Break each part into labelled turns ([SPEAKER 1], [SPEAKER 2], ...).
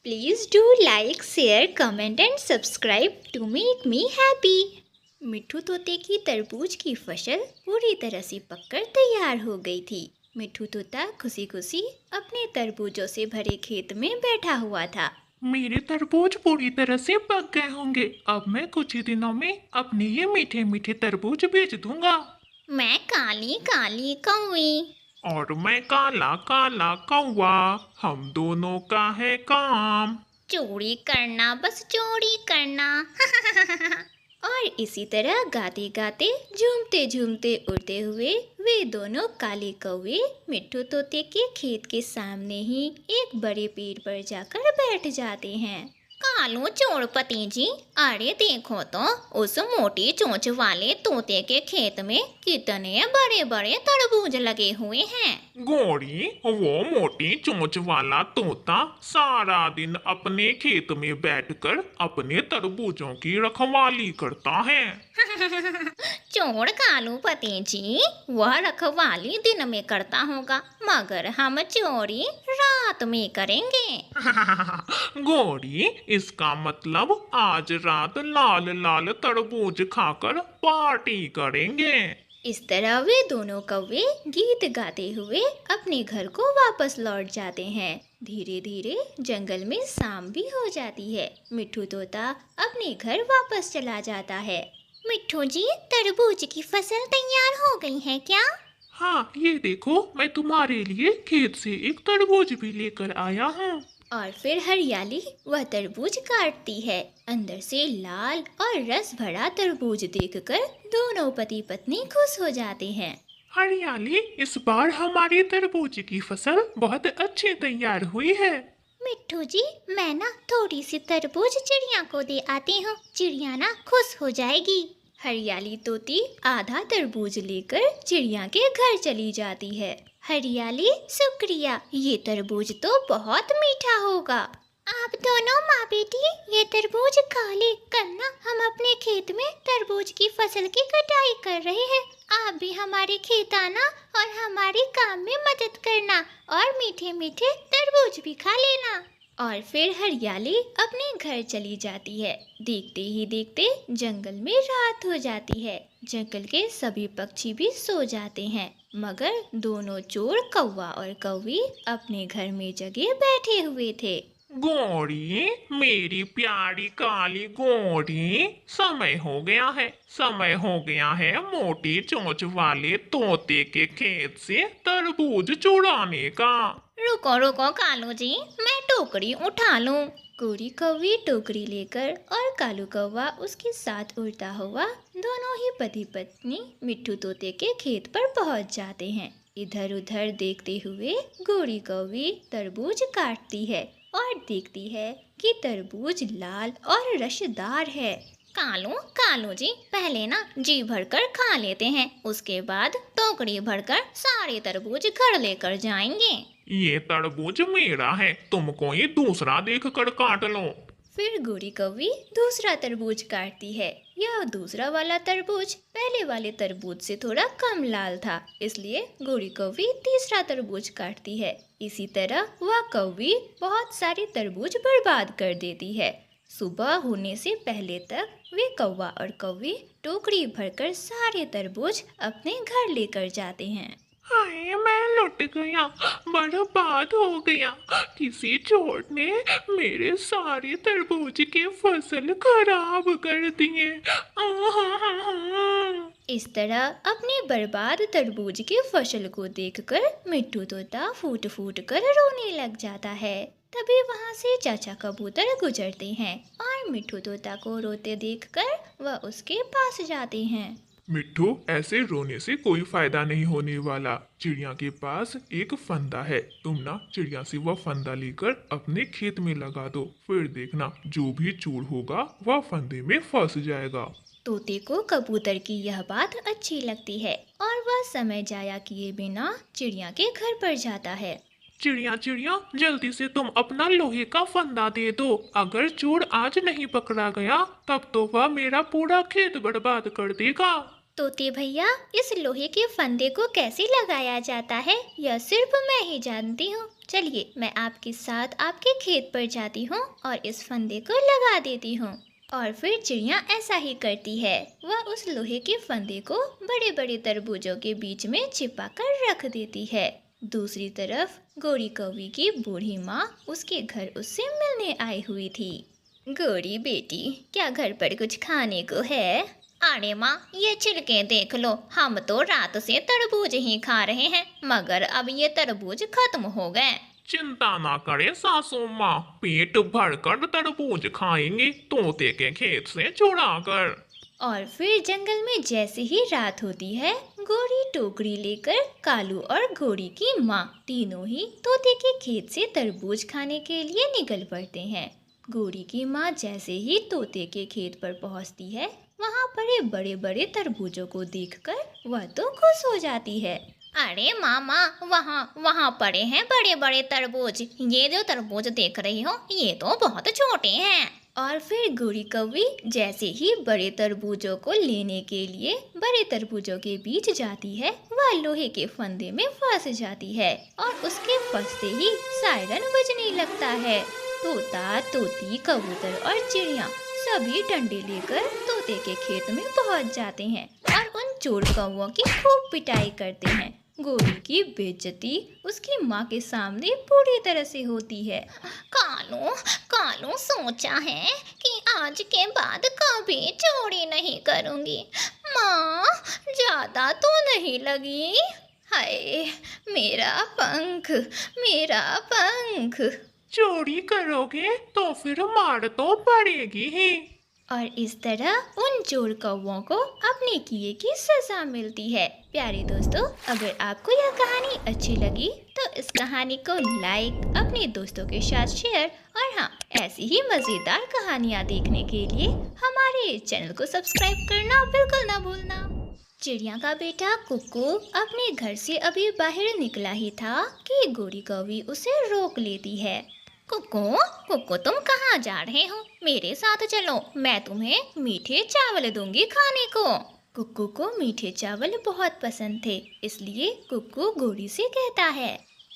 [SPEAKER 1] Please do like, share, comment and subscribe to make me happy। मिट्ठू तोते की तरबूज की फसल पूरी तरह से पककर तैयार हो गई थी। मिट्ठू तोता खुशी खुशी अपने तरबूजों से भरे खेत में बैठा हुआ था।
[SPEAKER 2] मेरे तरबूज पूरी तरह से पक गए होंगे। अब मैं कुछ ही दिनों में अपने ये मीठे मीठे तरबूज बेच दूंगा।
[SPEAKER 1] मैं काली काली कौवी।
[SPEAKER 2] और मैं काला काला कौवा। हम दोनों का है काम।
[SPEAKER 1] चोरी करना, बस चोरी करना। और इसी तरह गाते गाते, झूमते झूमते उड़ते हुए वे दोनों काले कौवे मिट्ठू तोते के खेत के सामने ही एक बड़े पेड़ पर जाकर बैठ जाते हैं। कालू चोरपति जी, अरे देखो तो उस मोटी चोंच वाले तोते के खेत में कितने बड़े बड़े तरबूज लगे हुए हैं।
[SPEAKER 2] गोरी, वो मोटी चोंच वाला तोता सारा दिन अपने खेत में बैठकर अपने तरबूजों की रखवाली करता है।
[SPEAKER 1] चोर कालूपति जी, वह रखवाली दिन में करता होगा, मगर हम चोरी रात में करेंगे।
[SPEAKER 2] गोरी, इसका मतलब आज रात लाल लाल तरबूज खाकर पार्टी करेंगे।
[SPEAKER 1] इस तरह वे दोनों कौवे गीत गाते हुए अपने घर को वापस लौट जाते हैं। धीरे धीरे जंगल में शाम भी हो जाती है। मिट्ठू तोता अपने घर वापस चला जाता है। मिट्ठू जी, तरबूज की फसल तैयार हो गई है क्या?
[SPEAKER 2] हाँ, ये देखो, मैं तुम्हारे लिए खेत से एक तरबूज भी लेकर आया हूँ।
[SPEAKER 1] और फिर हरियाली वह तरबूज काटती है। अंदर से लाल और रस भरा तरबूज देखकर दोनों पति पत्नी खुश हो जाते हैं।
[SPEAKER 2] हरियाली, इस बार हमारी तरबूज की फसल बहुत अच्छी तैयार हुई है।
[SPEAKER 1] मिट्ठू जी, मैं ना थोड़ी सी तरबूज चिड़िया को दे आती हूँ, चिड़िया ना खुश हो जाएगी। हरियाली तोती आधा तरबूज लेकर चिड़िया के घर चली जाती है। हरियाली, शुक्रिया, ये तरबूज तो बहुत मीठा होगा। आप दोनों माँ बेटी ये तरबूज खा ले, कल ना हम अपने खेत में तरबूज की फसल की कटाई कर रहे हैं। आप भी हमारे खेत आना और हमारे काम में मदद करना और मीठे मीठे तरबूज भी खा लेना। और फिर हरियाली अपने घर चली जाती है। देखते ही देखते जंगल में रात हो जाती है। जंगल के सभी पक्षी भी सो जाते हैं, मगर दोनों चोर कौवा और कौवी अपने घर में जगे बैठे हुए थे।
[SPEAKER 2] गोरी, मेरी प्यारी काली गोरी, समय हो गया है मोटी चोंच वाले तोते के खेत से तरबूज चुराने का।
[SPEAKER 1] रुको रुको कालू जी, मैं टोकरी उठा लूं। गोरी कौवी टोकरी लेकर और कालू कौवा उसके साथ उड़ता हुआ दोनों ही पति पत्नी मिट्ठू तोते के खेत पर पहुंच जाते हैं। इधर उधर देखते हुए गोरी कौवी तरबूज काटती है और देखती है कि तरबूज लाल और रसदार है। कालू कालू जी, पहले ना जी भरकर खा लेते हैं, उसके बाद टोकरी भरकर सारे तरबूज घर लेकर जाएंगे।
[SPEAKER 2] ये तरबूज मेरा है, तुम कोई दूसरा देख कर काट लो।
[SPEAKER 1] फिर गोरी कौवी दूसरा तरबूज काटती है। यह दूसरा वाला तरबूज पहले वाले तरबूज से थोड़ा कम लाल था, इसलिए गोरी कौवी तीसरा तरबूज काटती है। इसी तरह वह कौवी बहुत सारे तरबूज बर्बाद कर देती है। सुबह होने से पहले तक वे कौवा और कौवी टोकरी भरकर सारे तरबूज अपने घर लेकर जाते हैं।
[SPEAKER 2] हाय, मैं लुट गया, बर्बाद हो गया। किसी चोर ने मेरे सारे तरबूज की फसल खराब कर दिए।
[SPEAKER 1] इस तरह अपने बर्बाद तरबूज की फसल को देखकर मिट्ठू तोता फूट फूट कर रोने लग जाता है। तभी वहाँ से चाचा कबूतर गुजरते हैं और मिट्ठू तोता को रोते देखकर वह उसके पास जाते हैं।
[SPEAKER 2] मिट्ठू, ऐसे रोने से कोई फायदा नहीं होने वाला। चिड़िया के पास एक फंदा है, तुम ना चिड़िया से वह फंदा लेकर अपने खेत में लगा दो, फिर देखना जो भी चूर होगा वह फंदे में फंस जाएगा।
[SPEAKER 1] तोते को कबूतर की यह बात अच्छी लगती है और वह समय जाया किए बिना चिड़िया के घर पर जाता है।
[SPEAKER 2] चिड़िया चिड़िया, जल्दी से तुम अपना लोहे का फंदा दे दो। अगर चोर आज नहीं पकड़ा गया तब तो वह मेरा पूरा खेत बर्बाद कर देगा।
[SPEAKER 1] तोते भैया, इस लोहे के फंदे को कैसे लगाया जाता है यह सिर्फ मैं ही जानती हूँ। चलिए मैं आपके साथ आपके खेत पर जाती हूँ और इस फंदे को लगा देती हूँ। और फिर चिड़िया ऐसा ही करती है। वह उस लोहे के फंदे को बड़े बड़े तरबूजों के बीच में छिपा कर रख देती है। दूसरी तरफ गोरी कौवी की बूढ़ी माँ उसके घर उससे मिलने आई हुई थी। गोरी बेटी, क्या घर पर कुछ खाने को है? अरे माँ, ये छिलके देख लो, हम तो रात से तरबूज ही खा रहे हैं, मगर अब ये तरबूज खत्म हो गए।
[SPEAKER 2] चिंता ना करें सासू माँ, पेट भरकर तरबूज खाएंगे तोते के खेत से चुरा कर।
[SPEAKER 1] और फिर जंगल में जैसे ही रात होती है, गोरी टोकरी लेकर कालू और गोरी की माँ तीनों ही तोते के खेत से तरबूज खाने के लिए निकल पड़ते हैं। गोरी की माँ जैसे ही तोते के खेत पर पहुँचती है, वहाँ पड़े बड़े बड़े तरबूजों को देखकर वह तो खुश हो जाती है। अरे मामा, वहाँ पड़े हैं बड़े बड़े तरबूज। ये जो तरबूज देख रही हो, ये तो बहुत छोटे हैं। और फिर गोरी कौवी जैसे ही बड़े तरबूजों को लेने के लिए बड़े तरबूजों के बीच जाती है, वह लोहे के फंदे में फंस जाती है और उसके फंसते ही सायरन बजने लगता है। तोता, तोती, कबूतर और चिड़िया सभी डंडे लेकर तोते के खेत में पहुंच जाते हैं और उन चोर कौवों की खूब पिटाई करते हैं। गोरी की बेइज्जती उसकी माँ के सामने पूरी तरह से होती है। कालू, कालू सोचा है कि आज के बाद कभी चोरी नहीं करूँगी। माँ, ज्यादा तो नहीं लगी? हाय, मेरा पंख, मेरा पंख।
[SPEAKER 2] चोरी करोगे तो फिर मार तो पड़ेगी ही।
[SPEAKER 1] और इस तरह उन चोर कौवों को अपने किए की सजा मिलती है। प्यारे दोस्तों, अगर आपको यह कहानी अच्छी लगी तो इस कहानी को लाइक, अपने दोस्तों के साथ शेयर और हाँ, ऐसी ही मज़ेदार कहानियाँ देखने के लिए हमारे चैनल को सब्सक्राइब करना बिल्कुल ना भूलना। चिड़िया का बेटा कुक्कू अपने घर से अभी बाहर निकला ही था कि गोरी कौवी उसे रोक लेती है। कुक्कू, कुक्कू, तुम कहाँ जा रहे हो? मेरे साथ चलो, मैं तुम्हें मीठे चावल दूंगी खाने को। कुक्कू को मीठे चावल बहुत पसंद थे, इसलिए कुक्कू गोरी से कहता है,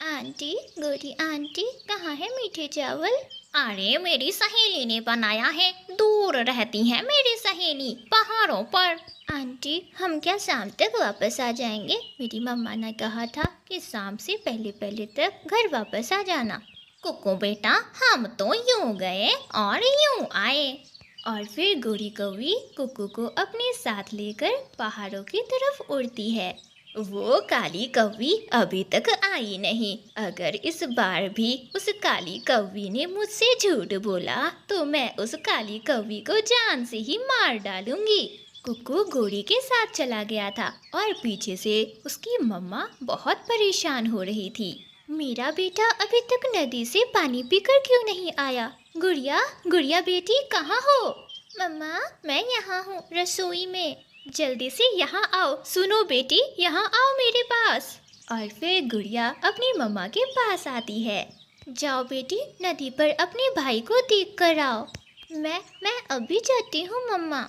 [SPEAKER 1] आंटी, गोरी आंटी, कहाँ है मीठे चावल? अरे मेरी सहेली ने बनाया है, दूर रहती है मेरी सहेली, पहाड़ों पर। आंटी, हम क्या शाम तक वापस आ जाएंगे? मेरी मम्मा ने कहा था कि शाम से पहले पहले तक घर वापस आ जाना। कुक्कू बेटा, हम तो यूं गए और यूं आए। और फिर गोरी कौवी कुक्कू को अपने साथ लेकर पहाड़ों की तरफ उड़ती है। वो काली कौवी अभी तक आई नहीं। अगर इस बार भी उस काली कौवी ने मुझसे झूठ बोला तो मैं उस काली कौवी को जान से ही मार डालूंगी। कुक्कू गोरी के साथ चला गया था और पीछे से उसकी मम्मा बहुत परेशान हो रही थी। मेरा बेटा अभी तक नदी से पानी पीकर क्यों नहीं आया? गुड़िया, गुड़िया बेटी, कहाँ हो? मम्मा, मैं यहाँ हूँ रसोई में। जल्दी से यहाँ आओ। सुनो बेटी, यहाँ आओ मेरे पास। और फिर गुड़िया अपनी मम्मा के पास आती है। जाओ बेटी, नदी पर अपने भाई को देख कर आओ। मैं अभी जाती हूँ मम्मा।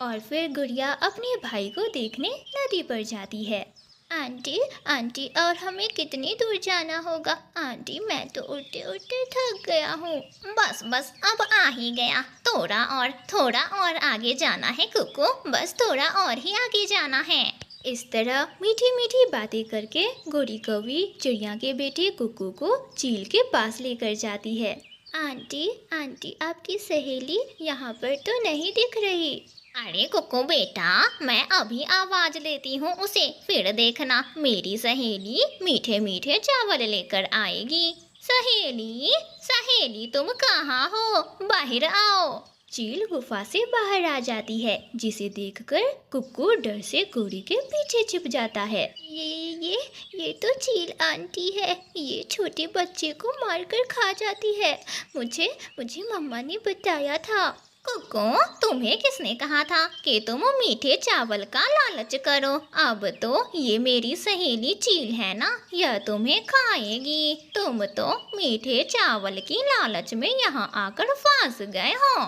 [SPEAKER 1] और फिर गुड़िया अपने भाई को देखने नदी पर जाती है। आंटी, आंटी, और हमें कितनी दूर जाना होगा? आंटी, मैं तो उड़ते उड़ते थक गया हूँ। बस बस, अब आ ही गया। थोड़ा और आगे जाना है कुक्कू, बस थोड़ा और ही आगे जाना है। इस तरह मीठी मीठी बातें करके गोरी कौवी चिड़िया के बेटे कुक्कू को झील के पास लेकर जाती है। आंटी, आंटी, आपकी सहेली यहाँ पर तो नहीं दिख रही। अरे कुक्कू बेटा, मैं अभी आवाज लेती हूँ उसे, फिर देखना मेरी सहेली मीठे मीठे चावल लेकर आएगी। सहेली, सहेली, तुम कहाँ हो? बाहर आओ। चील गुफा से बाहर आ जाती है, जिसे देखकर कुक्कू डर से गोरी के पीछे छिप जाता है। ये तो चील आंटी है। ये छोटे बच्चे को मारकर खा जाती है। मुझे मम्मा ने बताया था। कुक्कू, तुम्हें किसने कहा था कि तुम मीठे चावल का लालच करो? अब तो ये मेरी सहेली चील है ना, यह तुम्हें खाएगी। तुम तो मीठे चावल की लालच में यहाँ आकर फंस गए हो।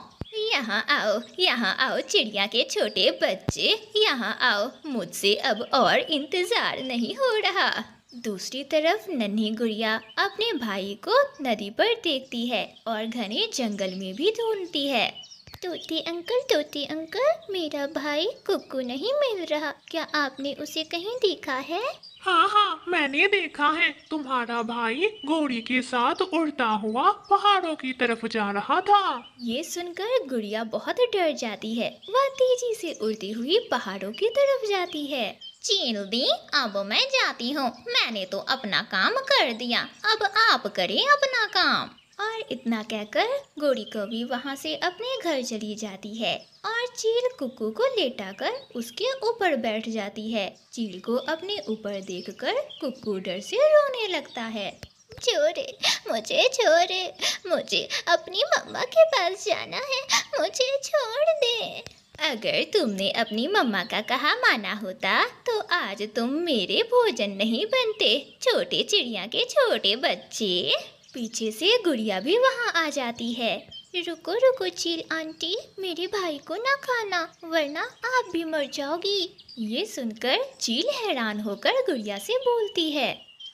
[SPEAKER 1] यहाँ आओ चिड़िया के छोटे बच्चे, यहाँ आओ, मुझसे अब और इंतजार नहीं हो रहा। दूसरी तरफ नन्ही गुड़िया अपने भाई को नदी पर देखती है और घने जंगल में भी ढूंढती है। तोते अंकल, मेरा भाई कुक्कू नहीं मिल रहा, क्या आपने उसे कहीं देखा है?
[SPEAKER 2] हाँ, मैंने देखा है। तुम्हारा भाई घोड़ी के साथ उड़ता हुआ पहाड़ों की तरफ जा रहा था।
[SPEAKER 1] ये सुनकर गुड़िया बहुत डर जाती है। वह तेजी से उड़ती हुई पहाड़ों की तरफ जाती है। चील दी, अब मैं जाती हूँ, मैंने तो अपना काम कर दिया, अब आप करें अपना काम। और इतना कहकर गोरी कौवी वहाँ से अपने घर चली जाती है और चील कुक्कू को लेटाकर उसके ऊपर बैठ जाती है। चील को अपने ऊपर देखकर कुक्कू डर से रोने लगता है। छोड़े, मुझे अपनी मम्मा के पास जाना है, मुझे छोड़ दे। अगर तुमने अपनी मम्मा का कहा माना होता तो आज तुम मेरे भोजन नहीं बनते, छोटे चिड़िया के छोटे बच्चे। पीछे से गुड़िया भी वहाँ आ जाती है। रुको चील आंटी, मेरे भाई को ना खाना वरना आप भी मर जाओगी। ये सुनकर चील हैरान होकर गुड़िया से बोलती है,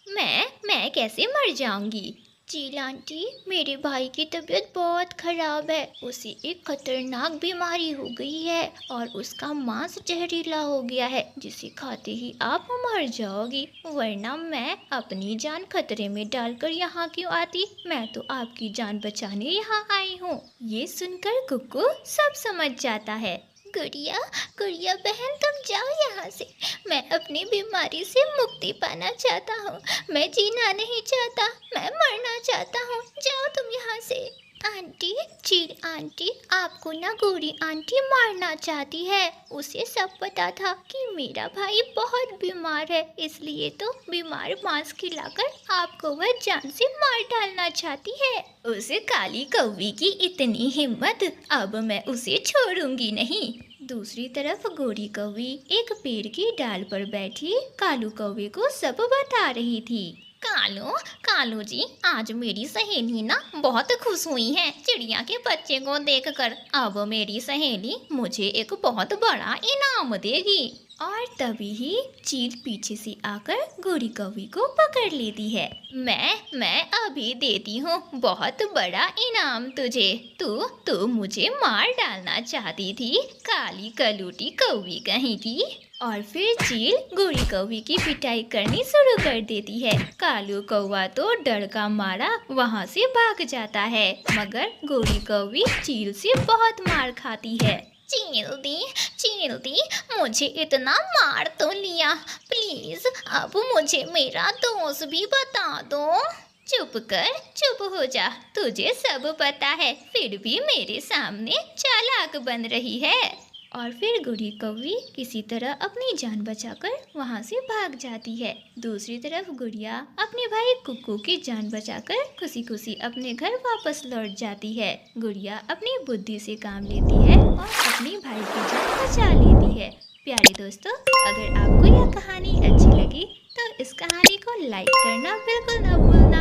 [SPEAKER 1] मैं कैसे मर जाऊंगी? चील आंटी, मेरे भाई की तबीयत बहुत खराब है, उसे एक खतरनाक बीमारी हो गई है और उसका मांस जहरीला हो गया है, जिसे खाते ही आप मर जाओगी, वरना मैं अपनी जान खतरे में डालकर यहाँ क्यों आती, मैं तो आपकी जान बचाने यहाँ आई हूँ। ये सुनकर कुक्कू सब समझ जाता है। गुड़िया बहन, तुम जाओ यहाँ से, मैं अपनी बीमारी से मुक्ति पाना चाहता हूँ, मैं जीना नहीं चाहता, मैं मरना चाहता हूँ, जाओ तुम यहाँ से। आंटी, चील आंटी, आपको ना गोरी आंटी मारना चाहती है, उसे सब पता था कि मेरा भाई बहुत बीमार है, इसलिए तो बीमार मांस खिलाकर आपको वह जान से मार डालना चाहती है। उस काली कौवी की इतनी हिम्मत, अब मैं उसे छोड़ूंगी नहीं। दूसरी तरफ गोरी कौवी एक पेड़ की डाल पर बैठी कालू कौवे को सब बता रही थी। कालू जी, आज मेरी सहेली ना बहुत खुश हुई है चिड़िया के बच्चे को देखकर। अब मेरी सहेली मुझे एक बहुत बड़ा इनाम देगी। और तभी ही चील पीछे से आकर गोरी कौवी को पकड़ लेती है। मैं अभी देती हूँ बहुत बड़ा इनाम तुझे। तू मुझे मार डालना चाहती थी, काली कलूटी कौवी कहीं की। और फिर चील गोरी कौवी की पिटाई करनी शुरू कर देती है। कालू कौवा तो डर का मारा वहाँ से भाग जाता है, मगर गोरी कौवी चील से बहुत मार खाती है। चील दी, मुझे इतना मार तो लिया, प्लीज अब मुझे मेरा दोस्त भी बता दो। चुप हो जा, तुझे सब पता है, फिर भी मेरे सामने चालाक बन रही है। और फिर गोरी कौवी किसी तरह अपनी जान बचाकर वहाँ से भाग जाती है। दूसरी तरफ गुड़िया अपने भाई कुक्कू की जान बचाकर खुशी खुशी अपने घर वापस लौट जाती है। गुड़िया अपनी बुद्धि से काम लेती है और अपने भाई की जान बचा लेती है। प्यारे दोस्तों, अगर आपको यह कहानी अच्छी लगी तो इस कहानी को लाइक करना बिल्कुल ना भूलना